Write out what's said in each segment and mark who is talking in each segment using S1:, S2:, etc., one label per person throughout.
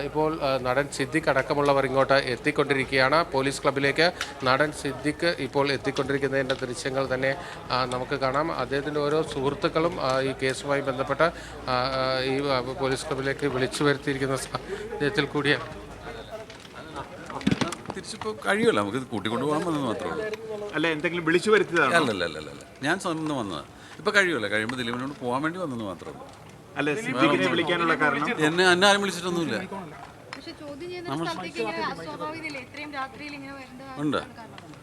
S1: ഇപ്പോൾ നടൻ സിദ്ദിഖ് അടക്കമുള്ളവർ ഇങ്ങോട്ട് എത്തിക്കൊണ്ടിരിക്കുകയാണ്. പോലീസ് ക്ലബിലേക്ക് നടൻ സിദ്ദിഖ് ഇപ്പോൾ എത്തിക്കൊണ്ടിരിക്കുന്നതിൻ്റെ ദൃശ്യങ്ങൾ തന്നെ നമുക്ക് കാണാം. അദ്ദേഹത്തിൻ്റെ ഓരോ സുഹൃത്തുക്കളും ഈ കേസുമായി ബന്ധപ്പെട്ട് ഈ പോലീസ് ക്ലബിലേക്ക് വിളിച്ചു വരുത്തിയിരിക്കുന്ന സാഹചര്യത്തിൽ കൂടിയാണ്.
S2: തിരിച്ചിപ്പോൾ കഴിയുമല്ലോ, നമുക്ക് കൂട്ടിക്കൊണ്ട് പോകാൻ വന്നത് മാത്രമേ ഉള്ളൂ.
S3: അല്ല, എന്തെങ്കിലും വിളിച്ചു വരുത്തിയതാണ്?
S2: അല്ലല്ല, ഞാൻ സ്വന്തം വന്നതാണ്. ഇപ്പോൾ കഴിയുമല്ലോ, കഴിയുമ്പോൾ ദിലീപിനോട് പോകാൻ വേണ്ടി വന്നതെന്ന് മാത്രമേ ഉള്ളൂ.
S3: അല്ല, സിദ്ദിഖിനെ വിളിക്കാനുള്ള കാരണം?
S2: എന്നെ ആരും വിളിച്ചിട്ടൊന്നുമില്ല. ഉണ്ട്,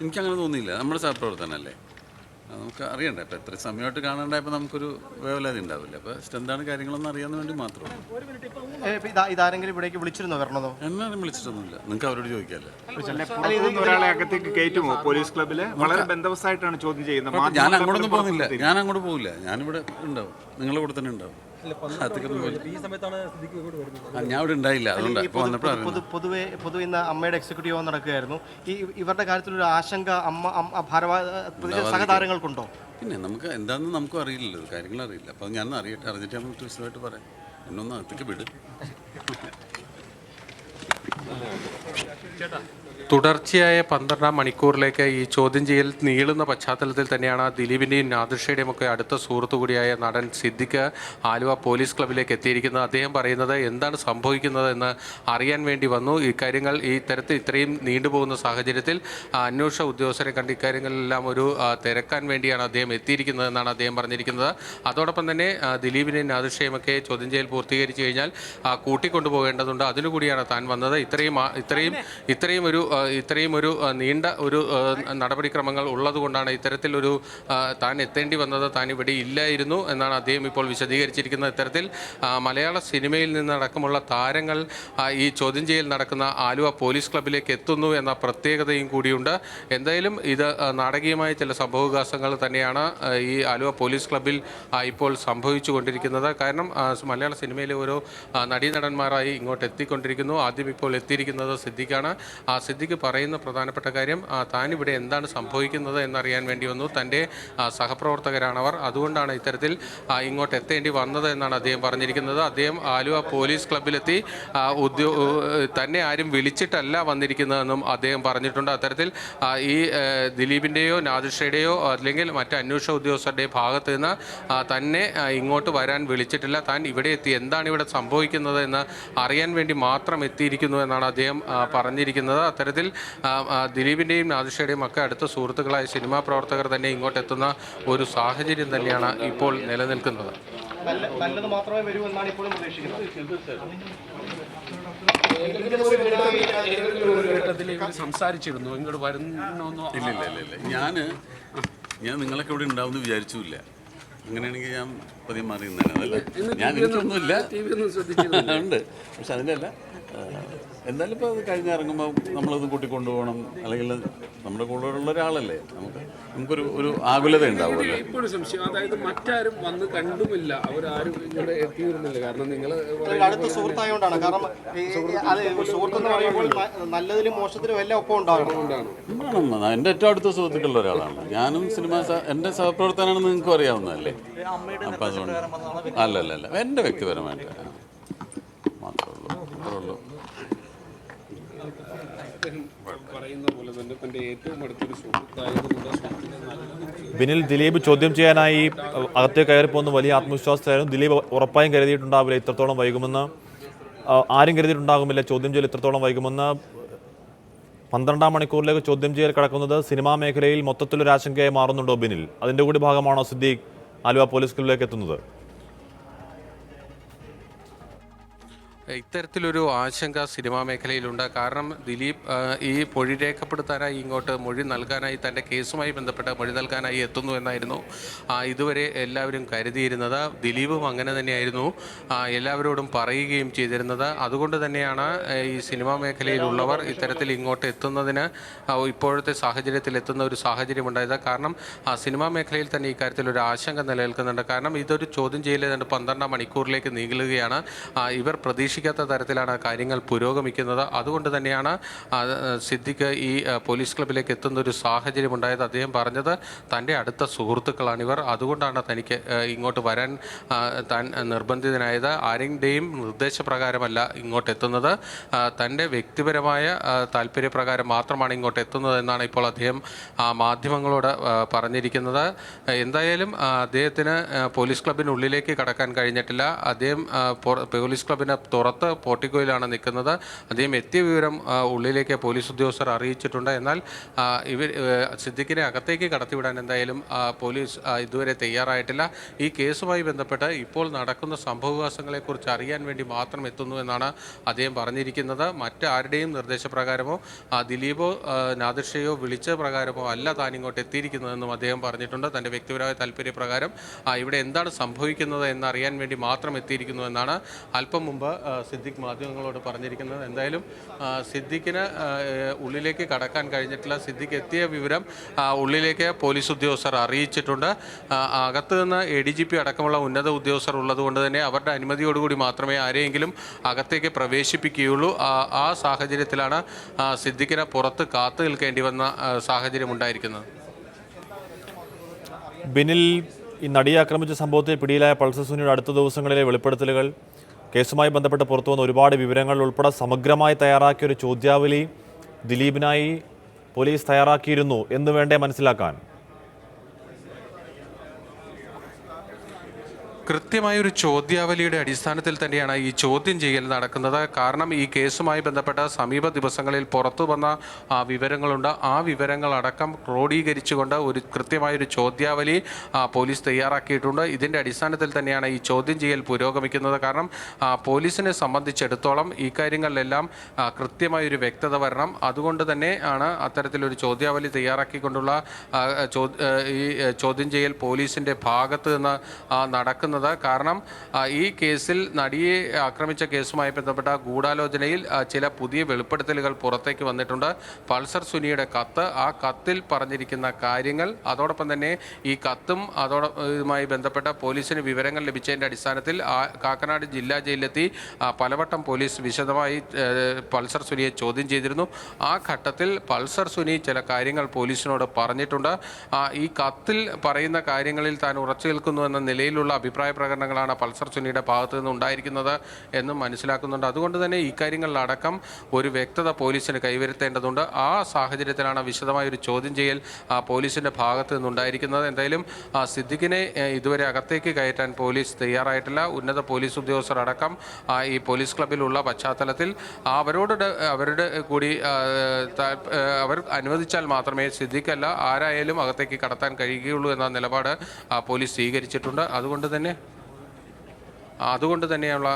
S2: എനിക്കങ്ങനെ തോന്നിയില്ല. നമ്മുടെ സഹപ്രവർത്തനല്ലേ, നമുക്ക് അറിയണ്ടേ. ഇപ്പം എത്ര സമയമായിട്ട് കാണാണ്ടായപ്പോൾ നമുക്കൊരു വേവലാതി ഉണ്ടാവില്ല. അപ്പോൾ എന്താണ് കാര്യങ്ങളൊന്നും അറിയാൻ വേണ്ടി മാത്രമേ.
S4: ഇതാരെങ്കിലും ഇവിടേക്ക് വിളിച്ചിരുന്നോ വരണതോ?
S2: എന്നാരും വിളിച്ചിട്ടൊന്നുമില്ല, നിങ്ങൾക്ക് അവരോട് ചോദിക്കാമല്ലോ.
S3: ഒരാളെ അകത്തേക്ക് കയറ്റുമോ പോലീസ് ക്ലബില്? വളരെ ബന്ധവസ്ഥായിട്ടാണ് ചോദ്യം ചെയ്യുന്നത്.
S2: ഞാൻ അങ്ങോട്ടൊന്നും പോകുന്നില്ല, ഞാൻ അങ്ങോട്ട് പോകില്ല. ഞാനിവിടെ ഉണ്ടാവും, നിങ്ങളുടെ കൂടെ തന്നെ ഉണ്ടാവും. ഞാൻ ഇവിടെ ഉണ്ടായില്ല, അതുകൊണ്ട്
S4: പൊതുവെ ഇന്ന് അമ്മയുടെ എക്സിക്യൂട്ടീവ് യോഗം നടക്കുകയായിരുന്നു. ഇവരുടെ കാര്യത്തിലൊരു ആശങ്ക സഹതാരങ്ങൾക്കുണ്ടോ?
S2: പിന്നെ നമുക്ക് എന്താണെന്ന് നമുക്കും അറിയില്ലല്ലോ, കാര്യങ്ങൾ അറിയില്ല. അപ്പം ഞാൻ അറിഞ്ഞിട്ട് നമുക്ക് വിശദമായിട്ട് പറയാം. എന്നൊന്ന് അകത്തേക്ക് വിട്.
S1: തുടർച്ചയായ 12 മണിക്കൂറിലേക്ക് ഈ ചോദ്യം ചെയ്യൽ നീളുന്ന പശ്ചാത്തലത്തിൽ തന്നെയാണ് ദിലീപിൻ്റെയും നാദിർഷയുടെയും ഒക്കെ അടുത്ത സുഹൃത്തു കൂടിയായ നടൻ സിദ്ദിഖ് ആലുവ പോലീസ് ക്ലബിലേക്ക് എത്തിയിരിക്കുന്നത്. അദ്ദേഹം പറയുന്നത് എന്താണ് സംഭവിക്കുന്നത് എന്ന് അറിയാൻ വേണ്ടി വന്നു. ഇക്കാര്യങ്ങൾ ഈ തരത്തിൽ ഇത്രയും നീണ്ടുപോകുന്ന സാഹചര്യത്തിൽ അന്വേഷണ ഉദ്യോഗസ്ഥരെ കണ്ട് ഇക്കാര്യങ്ങളിലെല്ലാം ഒരു തിരക്കാൻ വേണ്ടിയാണ് അദ്ദേഹം എത്തിയിരിക്കുന്നതെന്നാണ് അദ്ദേഹം പറഞ്ഞിരിക്കുന്നത്. അതോടൊപ്പം തന്നെ ദിലീപിനെയും നാദിർഷയും ഒക്കെ ചോദ്യം ചെയ്യൽ പൂർത്തീകരിച്ചു കഴിഞ്ഞാൽ കൂട്ടിക്കൊണ്ടുപോകേണ്ടതുണ്ട്. അതിനുകൂടിയാണ് താൻ വന്നത്. ഇത്രയും ഒരു നീണ്ട ഒരു നടപടിക്രമങ്ങൾ ഉള്ളതുകൊണ്ടാണ് ഇത്തരത്തിലൊരു താൻ എത്തേണ്ടി വന്നത്. താൻ ഇവിടെ ഇല്ലായിരുന്നു എന്നാണ് അദ്ദേഹം ഇപ്പോൾ വിശദീകരിച്ചിരിക്കുന്നത്. ഇത്തരത്തിൽ മലയാള സിനിമയിൽ നിന്നടക്കമുള്ള താരങ്ങൾ ഈ ചോദ്യം ചെയ്യൽ നടക്കുന്ന ആലുവ പോലീസ് ക്ലബിലേക്ക് എത്തുന്നു എന്ന പ്രത്യേകതയും കൂടിയുണ്ട്. എന്തായാലും ഇത് നാടകീയമായ ചില സംഭവവികാസങ്ങൾ തന്നെയാണ് ഈ ആലുവ പോലീസ് ക്ലബിൽ ഇപ്പോൾ സംഭവിച്ചു കൊണ്ടിരിക്കുന്നത്. കാരണം മലയാള സിനിമയിലെ ഓരോ നടീനടന്മാരായി ഇങ്ങോട്ട് എത്തിക്കൊണ്ടിരിക്കുന്നു. ആദ്യം ഇപ്പോൾ എത്തിയിരിക്കുന്നത് സിദ്ദിഖാണ്. സിദ്ദിഖ് പറയുന്ന പ്രധാനപ്പെട്ട കാര്യം താനിവിടെ എന്താണ് സംഭവിക്കുന്നത് എന്നറിയാൻ വേണ്ടി വന്നു. തൻ്റെ സഹപ്രവർത്തകരാണവർ, അതുകൊണ്ടാണ് ഇത്തരത്തിൽ ഇങ്ങോട്ട് എത്തേണ്ടി വന്നത് എന്നാണ് അദ്ദേഹം പറഞ്ഞിരിക്കുന്നത്. അദ്ദേഹം ആലുവ പോലീസ് ക്ലബിലെത്തി തന്നെ ആരും വിളിച്ചിട്ടല്ല വന്നിരിക്കുന്നതെന്നും അദ്ദേഹം പറഞ്ഞിട്ടുണ്ട്. അത്തരത്തിൽ ഈ ദിലീപിൻ്റെയോ നാദിർഷയുടെയോ അല്ലെങ്കിൽ മറ്റ് അന്വേഷണ ഉദ്യോഗസ്ഥരുടെയോ ഭാഗത്ത് നിന്ന് തന്നെ ഇങ്ങോട്ട് വരാൻ വിളിച്ചിട്ടില്ല. താൻ ഇവിടെ എത്തി എന്താണ് ഇവിടെ സംഭവിക്കുന്നത് എന്ന് അറിയാൻ വേണ്ടി മാത്രം എത്തിയിരിക്കുന്നു എന്നാണ് അദ്ദേഹം പറഞ്ഞിരിക്കുന്നത്. അത്തരത്തിൽ ദിലീപിൻ്റെയും നാദിർഷയുടെയും ഒക്കെ അടുത്ത സുഹൃത്തുക്കളായ സിനിമാ പ്രവർത്തകർ തന്നെ ഇങ്ങോട്ട് എത്തുന്ന ഒരു സാഹചര്യം തന്നെയാണ് ഇപ്പോൾ നിലനിൽക്കുന്നത്.
S2: സംസാരിച്ചിരുന്നു ഇങ്ങോട്ട് വരുന്നോ? ഇല്ല, ഞാൻ നിങ്ങളൊക്കെ ഇവിടെ ഉണ്ടാവുമെന്ന് വിചാരിച്ചില്ല. അങ്ങനെയാണെങ്കിൽ ഞാൻ പതിയെ മാറി നിന്നേനല്ല. ഞാൻ എനിക്കൊന്നുമില്ല ഉണ്ട്, പക്ഷെ അതിൻ്റെ അല്ല. എന്തായാലും ഇപ്പോൾ അത് കഴിഞ്ഞിറങ്ങുമ്പോൾ നമ്മളത് കൂട്ടിക്കൊണ്ടുപോകണം, അല്ലെങ്കിൽ നമ്മുടെ കൂടെ ഉള്ള ഒരാളല്ലേ, നമുക്കൊരു ആകുലത ഉണ്ടാവുമല്ലോ.
S5: ഇപ്പോഴും സംശയം, അതായത് മറ്റാരും വന്ന് കണ്ടുമില്ല, അവരാരും ഇവിടെ എത്തിയിരുന്നില്ല. കാരണം നിങ്ങൾ
S4: അടുത്ത സുഹൃത്തായോണ്ടാണ്. കാരണം സുഹൃത്തെന്ന് പറയുമ്പോൾ നല്ലതിലും മോശത്തിലും എല്ലാം ഒപ്പം ഉണ്ടാവണം.
S2: എൻ്റെ ഏറ്റവും അടുത്ത സുഹൃത്തുക്കളുള്ള ഒരാളാണ്. ഞാനും എൻ്റെ സഹപ്രവർത്തനാണെന്ന് നിങ്ങൾക്കും അറിയാവുന്നതല്ലേ. അപ്പം അതുകൊണ്ട് അല്ലല്ല, എൻ്റെ വ്യക്തിപരമായിട്ട് മാത്രമേ ഉള്ളൂ.
S6: ബിനിൽ, ദിലീപ് ചോദ്യം ചെയ്യാനായി അകത്തേക്ക് കയറിപ്പോകുന്ന വലിയ ആത്മവിശ്വാസത്തിലായിരുന്നു. ദിലീപ് ഉറപ്പായും കരുതിയിട്ടുണ്ടാവില്ല ഇത്രത്തോളം വൈകുമെന്ന്. ആരും കരുതിയിട്ടുണ്ടാകുമില്ല ചോദ്യം ചെയ്യൽ ഇത്രത്തോളം വൈകുമെന്ന്. 12 മണിക്കൂറിലേക്ക് ചോദ്യം ചെയ്യൽ കടക്കുന്നത് സിനിമാ മേഖലയിൽ മൊത്തത്തിലൊരു ആശങ്കയായി മാറുന്നുണ്ടോ ബിനിൽ? അതിൻ്റെ കൂടി ഭാഗമാണോ സിദ്ദീഖ് ആലുവ പോലീസ് ക്ലബിലേക്ക് എത്തുന്നത്?
S1: ഇത്തരത്തിലൊരു ആശങ്ക സിനിമാ മേഖലയിലുണ്ട്. കാരണം ദിലീപ് ഈ മൊഴി രേഖപ്പെടുത്താനായി ഇങ്ങോട്ട് മൊഴി നൽകാനായി തൻ്റെ കേസുമായി ബന്ധപ്പെട്ട് മൊഴി നൽകാനായി എത്തുന്നു എന്നായിരുന്നു ഇതുവരെ എല്ലാവരും കരുതിയിരുന്നത്. ദിലീപും അങ്ങനെ തന്നെയായിരുന്നു എല്ലാവരോടും പറയുകയും ചെയ്തിരുന്നത്. അതുകൊണ്ട് തന്നെയാണ് ഈ സിനിമാ മേഖലയിലുള്ളവർ ഇത്തരത്തിൽ ഇങ്ങോട്ട് എത്തുന്നതിന് ഇപ്പോഴത്തെ സാഹചര്യത്തിൽ എത്തുന്ന ഒരു സാഹചര്യമുണ്ടായത്. കാരണം സിനിമാ മേഖലയിൽ തന്നെ ഇക്കാര്യത്തിൽ ഒരു ആശങ്ക നിലനിൽക്കുന്നുണ്ട്. കാരണം ഇതൊരു ചോദ്യം ചെയ്യൽ 12 മണിക്കൂറിലേക്ക് നീളുകയാണ്. ഇവർ പ്രതീക്ഷ പ്രതീക്ഷിക്കാത്ത തരത്തിലാണ് കാര്യങ്ങൾ പുരോഗമിക്കുന്നത്. അതുകൊണ്ട് തന്നെയാണ് സിദ്ദിഖ് ഈ പോലീസ് ക്ലബിലേക്ക് എത്തുന്ന ഒരു സാഹചര്യം ഉണ്ടായത്. അദ്ദേഹം പറഞ്ഞത് തൻ്റെ അടുത്ത സുഹൃത്തുക്കളാണിവർ, അതുകൊണ്ടാണ് തനിക്ക് ഇങ്ങോട്ട് വരാൻ താൻ നിർബന്ധിതനായത്. ആരുടെയും നിർദ്ദേശപ്രകാരമല്ല ഇങ്ങോട്ട് എത്തുന്നത്, തൻ്റെ വ്യക്തിപരമായ താല്പര്യപ്രകാരം മാത്രമാണ് ഇങ്ങോട്ട് എത്തുന്നത് എന്നാണ് ഇപ്പോൾ അദ്ദേഹം മാധ്യമങ്ങളോട് പറഞ്ഞിരിക്കുന്നത്. എന്തായാലും അദ്ദേഹത്തിന് പോലീസ് ക്ലബിനുള്ളിലേക്ക് കടക്കാൻ കഴിഞ്ഞിട്ടില്ല. അദ്ദേഹം പോലീസ് ക്ലബിന് പുറത്ത് പോർട്ടിക്കോയിലാണ് നിൽക്കുന്നത്. അദ്ദേഹം എത്തിയ വിവരം ഉള്ളിലേക്ക് പോലീസ് ഉദ്യോഗസ്ഥർ അറിയിച്ചിട്ടുണ്ട്. എന്നാൽ സിദ്ദിഖിനെ അകത്തേക്ക് കടത്തിവിടാൻ എന്തായാലും പോലീസ് ഇതുവരെ തയ്യാറായിട്ടില്ല. ഈ കേസുമായി ബന്ധപ്പെട്ട് ഇപ്പോൾ നടക്കുന്ന സംഭവവികാസങ്ങളെക്കുറിച്ച് അറിയാൻ വേണ്ടി മാത്രം എത്തുന്നു എന്നാണ് അദ്ദേഹം പറഞ്ഞിരിക്കുന്നത്. മറ്റാരുടെയും നിർദ്ദേശപ്രകാരമോ ദിലീപോ നാദിർഷയോ വിളിച്ച പ്രകാരമോ അല്ല താൻ ഇങ്ങോട്ട് എത്തിയിരിക്കുന്നതെന്നും അദ്ദേഹം പറഞ്ഞിട്ടുണ്ട്. തൻ്റെ വ്യക്തിപരമായ താല്പര്യപ്രകാരം ഇവിടെ എന്താണ് സംഭവിക്കുന്നത് എന്നറിയാൻ വേണ്ടി മാത്രം എത്തിയിരിക്കുന്നു എന്നാണ് അല്പം മുമ്പ് സിദ്ദിഖ് മാധ്യമങ്ങളോട് പറഞ്ഞിരിക്കുന്നത്. എന്തായാലും സിദ്ദിഖിന് ഉള്ളിലേക്ക് കടക്കാൻ കഴിഞ്ഞിട്ടില്ല. സിദ്ദിഖ് എത്തിയ വിവരം ഉള്ളിലേക്ക് പോലീസ് ഉദ്യോഗസ്ഥർ അറിയിച്ചിട്ടുണ്ട്. അകത്ത് നിന്ന് ADGP അടക്കമുള്ള ഉന്നത ഉദ്യോഗസ്ഥർ ഉള്ളതുകൊണ്ട് തന്നെ അവരുടെ അനുമതിയോടുകൂടി മാത്രമേ ആരെയെങ്കിലും അകത്തേക്ക് പ്രവേശിപ്പിക്കുകയുള്ളൂ. ആ സാഹചര്യത്തിലാണ് സിദ്ദിഖിനെ പുറത്ത് കാത്തു നിൽക്കേണ്ടി വന്ന സാഹചര്യം ഉണ്ടായിരിക്കുന്നത്.
S6: ബിനിൽ, ഈ നടിയെ ആക്രമിച്ച സംഭവത്തിൽ പിടിയിലായ പൾസർ സുനിയുടെ അടുത്ത ദിവസങ്ങളിലെ വെളിപ്പെടുത്തലുകൾ, കേസുമായി ബന്ധപ്പെട്ട് പുറത്തു വന്ന ഒരുപാട് വിവരങ്ങൾ ഉൾപ്പെടെ സമഗ്രമായി തയ്യാറാക്കിയ ഒരു ചോദ്യാവലി ദിലീപിനായി പോലീസ് തയ്യാറാക്കിയിരുന്നു എന്ന് വേണ്ടേ മനസ്സിലാക്കാൻ?
S1: കൃത്യമായൊരു ചോദ്യാവലിയുടെ അടിസ്ഥാനത്തിൽ തന്നെയാണ് ഈ ചോദ്യം ചെയ്യൽ നടക്കുന്നത്. കാരണം ഈ കേസുമായി ബന്ധപ്പെട്ട സമീപ ദിവസങ്ങളിൽ പുറത്തു വന്ന വിവരങ്ങളുണ്ട്. ആ വിവരങ്ങളടക്കം ക്രോഡീകരിച്ചുകൊണ്ട് ഒരു കൃത്യമായൊരു ചോദ്യാവലി പോലീസ് തയ്യാറാക്കിയിട്ടുണ്ട്. ഇതിൻ്റെ അടിസ്ഥാനത്തിൽ തന്നെയാണ് ഈ ചോദ്യം ചെയ്യൽ പുരോഗമിക്കുന്നത്. കാരണം പോലീസിനെ സംബന്ധിച്ചിടത്തോളം ഈ കാര്യങ്ങളിലെല്ലാം കൃത്യമായൊരു വ്യക്തത വരണം. അതുകൊണ്ട് തന്നെ ആണ് അത്തരത്തിലൊരു ചോദ്യാവലി തയ്യാറാക്കിക്കൊണ്ടുള്ള ഈ ചോദ്യം ചെയ്യൽ പോലീസിൻ്റെ ഭാഗത്ത് നിന്ന് നടക്കുന്നത്. കാരണം ഈ കേസിൽ നടിയെ ആക്രമിച്ച കേസുമായി ബന്ധപ്പെട്ട ഗൂഢാലോചനയിൽ ചില പുതിയ വെളിപ്പെടുത്തലുകൾ പുറത്തേക്ക് വന്നിട്ടുണ്ട്. പൾസർ സുനിയുടെ കത്ത്, ആ കത്തിൽ പറഞ്ഞിരിക്കുന്ന കാര്യങ്ങൾ, അതോടൊപ്പം തന്നെ ഈ കത്തും ഇതുമായി ബന്ധപ്പെട്ട പോലീസിന് വിവരങ്ങൾ ലഭിച്ചതിൻ്റെ അടിസ്ഥാനത്തിൽ കാക്കനാട് ജില്ലാ ജയിലിലെത്തി പലവട്ടം പോലീസ് വിശദമായി പൾസർ സുനിയെ ചോദ്യം ചെയ്തിരുന്നു. ആ ഘട്ടത്തിൽ പൾസർ സുനി ചില കാര്യങ്ങൾ പോലീസിനോട് പറഞ്ഞിട്ടുണ്ട്. ഈ കത്തിൽ പറയുന്ന കാര്യങ്ങളിൽ താൻ ഉറച്ചു നിൽക്കുന്നു എന്ന നിലയിലുള്ള അഭിപ്രായ പ്രകടനങ്ങളാണ് പൾസർ സുനിയുടെ ഭാഗത്തു നിന്ന് ഉണ്ടായിരിക്കുന്നത് എന്നും മനസ്സിലാക്കുന്നുണ്ട്. അതുകൊണ്ട് തന്നെ ഇക്കാര്യങ്ങളിലടക്കം ഒരു വ്യക്തത പോലീസിന് കൈവരുത്തേണ്ടതുണ്ട്. ആ സാഹചര്യത്തിലാണ് വിശദമായൊരു ചോദ്യം ചെയ്യൽ പോലീസിൻ്റെ ഭാഗത്ത് നിന്നുണ്ടായിരിക്കുന്നത്. എന്തായാലും സിദ്ദിഖിനെ ഇതുവരെ അകത്തേക്ക് കയറ്റാൻ പോലീസ് തയ്യാറായിട്ടില്ല. ഉന്നത പോലീസ് ഉദ്യോഗസ്ഥർ അടക്കം ഈ പോലീസ് ക്ലബിലുള്ള പശ്ചാത്തലത്തിൽ അവരുടെ കൂടി അവർ അനുവദിച്ചാൽ മാത്രമേ സിദ്ദിഖല്ല ആരായാലും അകത്തേക്ക് കടത്താൻ കഴിയുകയുള്ളൂ എന്ന നിലപാട് പോലീസ് സ്വീകരിച്ചിട്ടുണ്ട്. അതുകൊണ്ട് തന്നെയുള്ള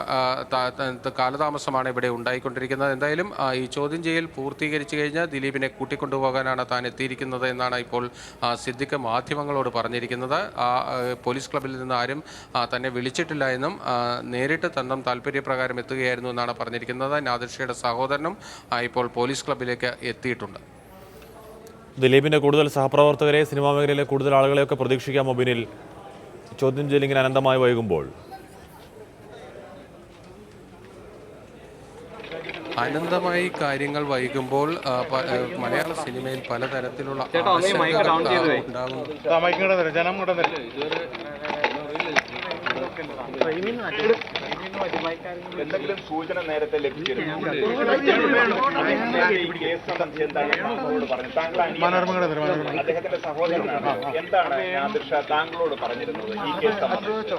S1: കാലതാമസമാണ് ഇവിടെ ഉണ്ടായിക്കൊണ്ടിരിക്കുന്നത്. എന്തായാലും ഈ ചോദ്യം ചെയ്യൽ പൂർത്തീകരിച്ചു കഴിഞ്ഞാൽ ദിലീപിനെ കൂട്ടിക്കൊണ്ടുപോകാനാണ് താൻ എത്തിയിരിക്കുന്നത് എന്നാണ് ഇപ്പോൾ സിദ്ദിഖ് മാധ്യമങ്ങളോട് പറഞ്ഞിരിക്കുന്നത്. പോലീസ് ക്ലബിൽ നിന്ന് ആരും തന്നെ വിളിച്ചിട്ടില്ല എന്നും നേരിട്ട് തന്നും താല്പര്യപ്രകാരം എത്തുകയായിരുന്നു എന്നാണ് പറഞ്ഞിരിക്കുന്നത്. നാദിർഷയുടെ സഹോദരനും ഇപ്പോൾ പോലീസ് ക്ലബിലേക്ക് എത്തിയിട്ടുണ്ട്.
S6: ദിലീപിൻ്റെ കൂടുതൽ സഹപ്രവർത്തകരെ, സിനിമാ മേഖലയിലെ കൂടുതൽ ആളുകളെയൊക്കെ പ്രതീക്ഷിക്കാമോ ബിനിൽ, ചോദ്യം ചെയ്യൽ ഇങ്ങനെ അനന്തമായി വൈകുമ്പോൾ?
S1: അനന്തമായി കാര്യങ്ങൾ വൈകുമ്പോൾ മലയാള സിനിമയിൽ പലതരത്തിലുള്ള ഉണ്ടാകും.
S3: എന്തെങ്കിലും സൂചന നേരത്തെ ലഭിച്ചിരുന്നു? അദ്ദേഹത്തിന്റെ സഹോദരനാണ്. എന്താണ് നാദിർഷ താങ്കളോട് പറഞ്ഞിരുന്നത് ഈ കേസ് സംബന്ധിച്ച്?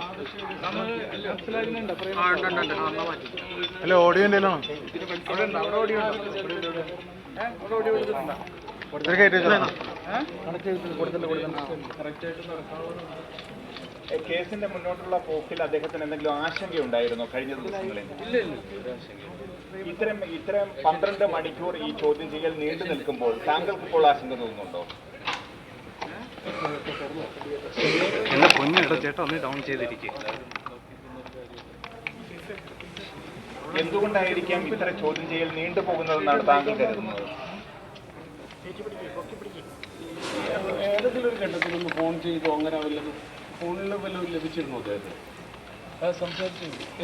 S4: അല്ല, ഓഡിയോ എന്തെങ്കിലും
S3: കേസിന്റെ മുന്നോട്ടുള്ള പോക്കിൽ അദ്ദേഹത്തിന് എന്തെങ്കിലും ആശങ്കയുണ്ടായിരുന്നോ കഴിഞ്ഞ ദിവസങ്ങളിൽ? ഇത്തരം 12 മണിക്കൂർ ഈ ചോദ്യം ചെയ്യൽ നീണ്ടു നിൽക്കുമ്പോൾ താങ്കൾക്ക് ഇപ്പോൾ ആശങ്ക തോന്നുന്നുണ്ടോ?
S4: എന്നെ പൊന്നിട ചേട്ടാ, ഒന്ന് ഡൗൺ ചെയ്തിരിക്കും.
S3: എന്തുകൊണ്ടായിരിക്കാം ഇത്തരം ചോദ്യം ചെയ്യൽ നീണ്ടുപോകുന്നതെന്നാണ് താങ്കൾ കരുതുന്നത്?
S5: ഏതെങ്കിലും ഒരു ഘട്ടത്തിലൊന്ന് ഫോൺ ചെയ്തോ അങ്ങനെ വല്ലതും ഫോണിൽ വല്ലതും ലഭിച്ചിരുന്നോ അദ്ദേഹത്തിന്?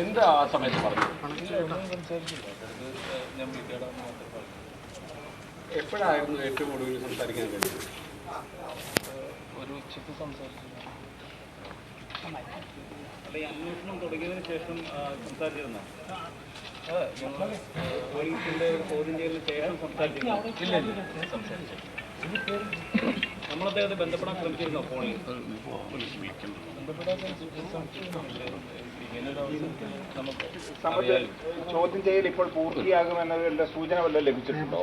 S5: എന്താ ആ സമയത്ത് പറഞ്ഞു? എപ്പോഴായിരുന്നു ഏറ്റവും ഒടുവിൽ സംസാരിക്കാൻ കഴിയുന്നത്?
S7: ഒരു ഉച്ചയ്ക്ക് സംസാരിച്ചു. അല്ല, ഈ അന്വേഷണം തുടങ്ങിയതിന് ശേഷം സംസാരിച്ചിരുന്നോ? പോലീസിന്റെ ഒരു ചോദ്യം ചെയ്യലിന് ശേഷം സംസാരിച്ചിരുന്നു? ഇല്ല, സംസാരിച്ചു. നമ്മൾ അദ്ദേഹത്തെ ബന്ധപ്പെടാൻ ശ്രമിച്ചിരുന്നോ ഫോണിൽ?
S3: സമ്പത്ത്, ചോദ്യം ചെയ്യൽ ഇപ്പോൾ പൂർത്തിയാകുമെന്നതിന്റെ സൂചന വല്ലതും ലഭിച്ചിട്ടുണ്ടോ?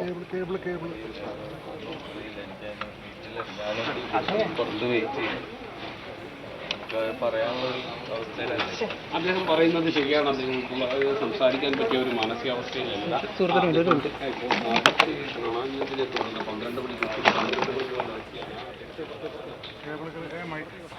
S7: പുറത്ത് വെയിറ്റ് ചെയ്യും. പറയാനുള്ള അവസ്ഥയിലല്ലേ.
S5: അദ്ദേഹം പറയുന്നത് ശരിയാണ്. അദ്ദേഹം സംസാരിക്കാൻ പറ്റിയ ഒരു മാനസികാവസ്ഥയിലല്ല. 12 മണിക്കൂർ